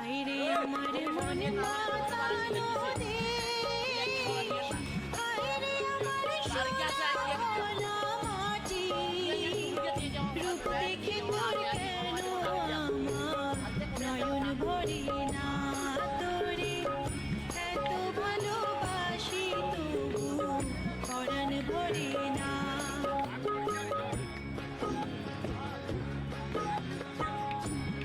হায়রে আমার মন মাতানো দেশ, হায়রে আমার সোনা মাটি, রূপ দেখে তোর কেন আমার নয়ন ভরে না, তোরে এত ভালোবাসি তবু পরাণ ভরে না।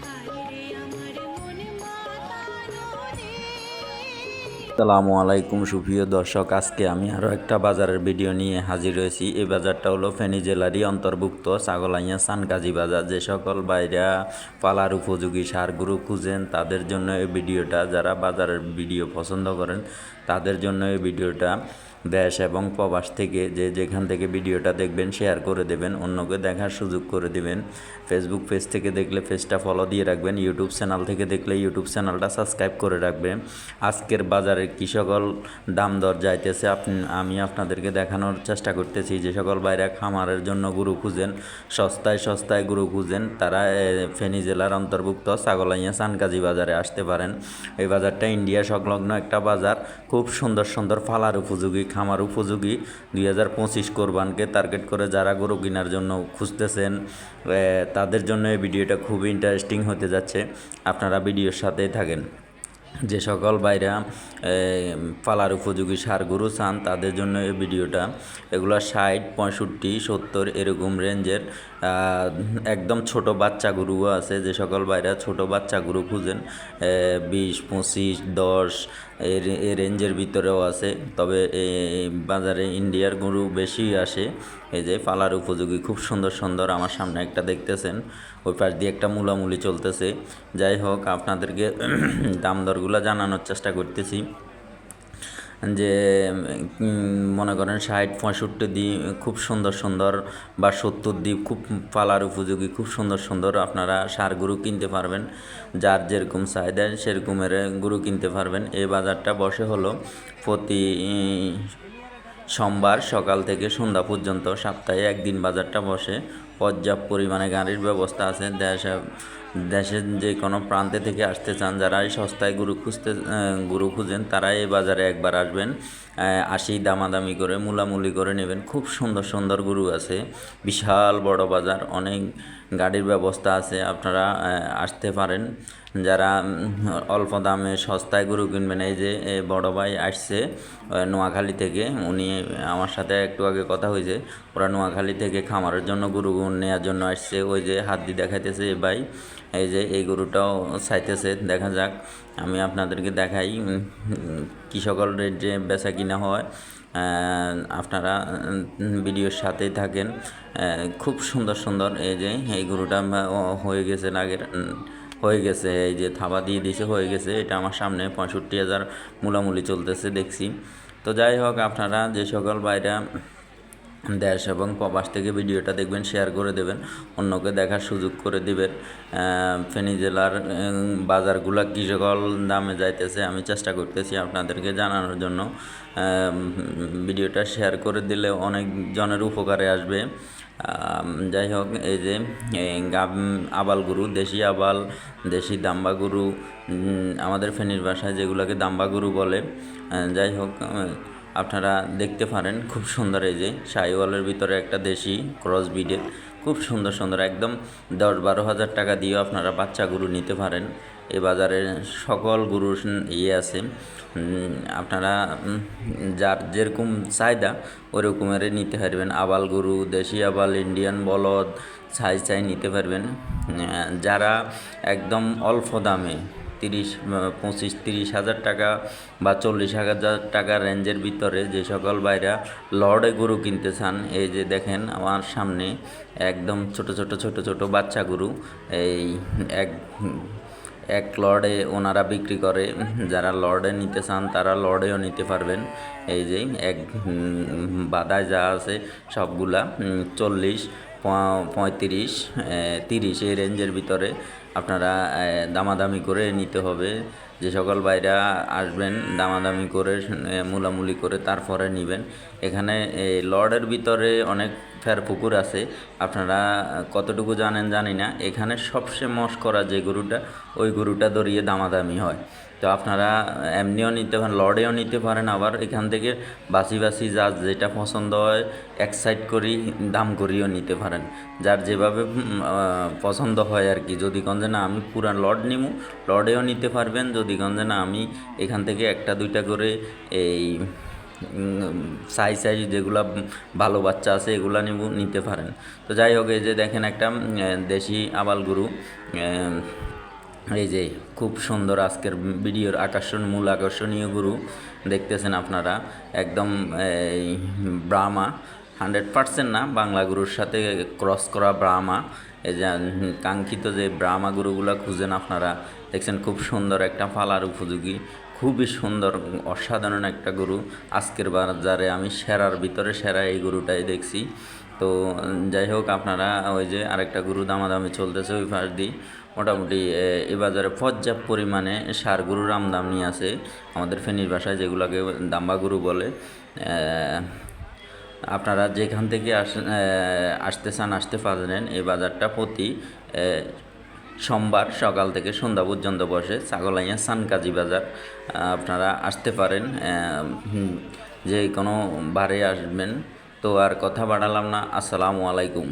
হায়রে আমার মন মাতানো দেশ। আসসালামু আলাইকুম সুপ্রিয় দর্শক, আজকে আমি আরও একটা বাজারের ভিডিও নিয়ে হাজির হয়েছি। এই বাজারটা হলো ফেনী জেলারই অন্তর্ভুক্ত ছাগলাইয়া সানকাজি বাজার। যে সকল বাইরা পালার উপযোগী সার গরু খুঁজেন তাদের জন্য এই ভিডিওটা, যারা বাজারের ভিডিও পছন্দ করেন তাদের জন্য এই ভিডিওটা। দেশ এবং প্রবাস থেকে যে যেখান থেকে ভিডিওটা দেখবেন শেয়ার করে দেবেন, অন্যকে দেখার সুযোগ করে দেবেন। ফেসবুক পেজ থেকে দেখলে পেজটা ফলো দিয়ে রাখবেন, ইউটিউব চ্যানেল থেকে দেখলে ইউটিউব চ্যানেলটা সাবস্ক্রাইব করে রাখবেন। আজকের বাজারে কী সকল দাম দর যাইতেছে আমি আপনাদেরকে দেখানোর চেষ্টা করতেছি। যে সকল বাইরে খামারের জন্য গরু খুঁজেন, সস্তায় সস্তায় গরু খুঁজেন, তারা ফেনী জেলার অন্তর্ভুক্ত ছাগলাইয়া সানকাজি বাজারে আসতে পারেন। এই বাজারটা ইন্ডিয়া সংলগ্ন একটা বাজার, খুব সুন্দর সুন্দর ফালার উপযোগী, খামার উপযোগী। 2025 কোরবানকে টার্গেট করে যারা গরু কেনার জন্য খুঁজতেছেন তাদের জন্য এই ভিডিওটা খুবই ইন্টারেস্টিং হতে যাচ্ছে। আপনারা ভিডিওর সাথেই থাকেন। যে সকল বাইরা পালার উপযোগী সার গরু চান তাদের জন্য এই ভিডিওটা। এগুলো 60, 65, 70 এরকম রেঞ্জের একদম ছোট বাচ্চা গরুও আছে। যে সকল বাইরা ছোট বাচ্চা গরু খুঁজেন 20, 25, 10 এই রেঞ্জের ভিতরেও আছে। তবে এই বাজারে ইন্ডিয়ার গরু বেশি আসে। এই যে পালার উপযোগী খুব সুন্দর সুন্দর, আমার সামনে একটা দেখতেছেন, ওই পাশ দিয়ে একটা মুলামুলি চলতেছে। যাই হোক, আপনাদেরকে দাম দরগুলো জানানোর চেষ্টা করতেছি। যে মনে করেন 60, 65 দিয়ে খুব সুন্দর সুন্দর, বা 70 দিয়ে খুব পালার উপযোগী খুব সুন্দর সুন্দর আপনারা ষাঁড় গরু কিনতে পারবেন। যার যেরকম চাহিদা সেরকমের গরু কিনতে পারবেন। এই বাজারটা বসে হলো প্রতি সোমবার সকাল থেকে সন্ধ্যা পর্যন্ত, সপ্তাহে একদিন বাজারটা বসে। পর্যাপ্ত পরিমাণে গাড়ির ব্যবস্থা আছে। দেশের যে কোনো প্রান্তে থেকে আসতে চান, যারা এই সস্তায় গরু খুঁজেন তারা এই বাজারে একবার আসবেন, আসি দামাদামি করে মুলামুলি করে নেবেন। খুব সুন্দর সুন্দর গরু আছে, বিশাল বড় বাজার, অনেক গাড়ির ব্যবস্থা আছে, আপনারা আসতে পারেন। যারা অল্প দামে সস্তায় গরু কিনবেন, এই যে বড় ভাই আসছে নোয়াখালী থেকে, উনি আমার সাথে একটু আগে কথা হয়েছে, ওরা নোয়াখালী থেকে খামারের জন্য গরু নেওয়ার জন্য আসছে। ওই যে হাত দিয়ে দেখাইতেছে এই ভাই, এই যে এই গরুটাও চাইতেছে। দেখা যাক, আমি আপনাদেরকে দেখাই কী সকল রেটে বেচা কিনা হয়। আপনারা ভিডিওর সাথেই থাকেন। খুব সুন্দর সুন্দর, এই যে এই গরুটা হয়ে গেছে হয়ে গেছে, এই যে থাবা দিয়ে দিছে, হয়ে গেছে। এটা আমার সামনে 65,000 মুলামুলি চলতেছে দেখছি। তো যাই হোক, আপনারা যে সকল বাইরা দেশ এবং প্রবাস থেকে ভিডিওটা দেখবেন শেয়ার করে দেবেন, অন্যকে দেখার সুযোগ করে দিবেন। ফেনী জেলার বাজারগুলো কী সকল দামে যাইতেছে আমি চেষ্টা করতেছি আপনাদেরকে জানানোর জন্য। ভিডিওটা শেয়ার করে দিলে অনেক জনের উপকারে আসবে। যাই হোক, এই যে আবাল গরু, দেশি আবাল, দেশি দাম্বা গরু, আমাদের ফেনীর ভাষায় যেগুলোকে দাম্বা গরু বলে। যাই হোক, আপনারা দেখতে পারেন খুব সুন্দর। এই যে শাহিওয়ালের ভিতরে একটা দেশি ক্রস ব্রিডের খুব সুন্দর সুন্দর, একদম 10-12 হাজার টাকা দিয়েও আপনারা বাচ্চা গরু নিতে পারেন। এই বাজারে সকল গরুর আছে। আপনারা যার যেরকম চাহিদা ওরকমের নিতে পারবেন। আবাল গরু, দেশি আবাল, ইন্ডিয়ান বলদ চাই নিতে পারবেন। যারা একদম অল্প দামে 25-30 হাজার টাকা বা 40,000 টাকা রেঞ্জের ভিতরে যে সকল বাইরা লর্ডে গরু কিনতে চান, এই যে দেখেন আমার সামনে একদম ছোট ছোট ছোট ছোট বাচ্চা গরু, এই এক লর্ডে ওনারা বিক্রি করে। যারা লর্ডে নিতে চান তারা লর্ডেও নিতে পারবেন। এই যে এক বাদায় যা আছে সবগুলা 40, 35, 30 এই রেঞ্জের ভিতরে আপনারা দামাদামি করে নিতে হবে। যে সকল ভাইরা আসবেন দামাদামি করে মূলামূলি করে তারপরে নেবেন। এখানে এই লর্ডের ভিতরে অনেক পুকুর আছে, আপনারা কতটুকু জানেন জানি না। এখানে সবচেয়ে মস্করা যে গরুটা, ওই গরুটা ধরিয়ে দামাদামি হয়। তো আপনারা এমনিও নিতে পারেন, লর্ডেও নিতে পারেন, আবার এখান থেকে বাছি বাছি যার যেটা পছন্দ হয় এক সাইড করি দাম করিও নিতে পারেন, যার যেভাবে পছন্দ হয় আর কি। যদি কন যে না আমি পুরা লর্ড নিমু, লর্ডেও নিতে পারবেন। যদি কন যে না আমি এখান থেকে একটা দুইটা করে এই সাইজ যেগুলা ভালো বাচ্চা আছে এগুলা নিতে পারেন। তো যাই হোক, এই যে দেখেন একটা দেশি আবাল গরু, এই যে খুব সুন্দর আজকের ভিডিওর মূল আকর্ষণীয় গরু দেখতেছেন আপনারা, একদম এই ব্রাহ্মা 100% না, বাংলা গরুর সাথে ক্রস করা ব্রাহ্মা। এই যে কাঙ্ক্ষিত যে ব্রাহ্মা গরুগুলা খুঁজেন আপনারা, দেখছেন খুব সুন্দর একটা পালার উপযোগী, খুবই সুন্দর অসাধারণ একটা গরু। আজকের বাজারে আমি সেরার ভিতরে সেরা এই গরুটাই দেখছি। তো যাই হোক, আপনারা ওই যে আরেকটা গরু দামাদামি চলতেছে ওই পাশ দিয়ে। মোটামুটি এ বাজারে পর্যাপ্ত পরিমাণে ষাঁড় গরুর আমদানি আছে, আমাদের ফেনীর ভাষায় যেগুলোকে দাম্বা গরু বলে। আপনারা যেখান থেকে আসতে চান আসতে পারেন। এই বাজারটা প্রতি সোমবার সকাল থেকে সন্ধ্যা পর্যন্ত বসে, ছাগলাইয়া সানকাজি বাজার। আপনারা আসতে পারেন, যে কোনো বারে আসবেন। তো আর কথা বাড়ালাম না, আসসালামু আলাইকুম।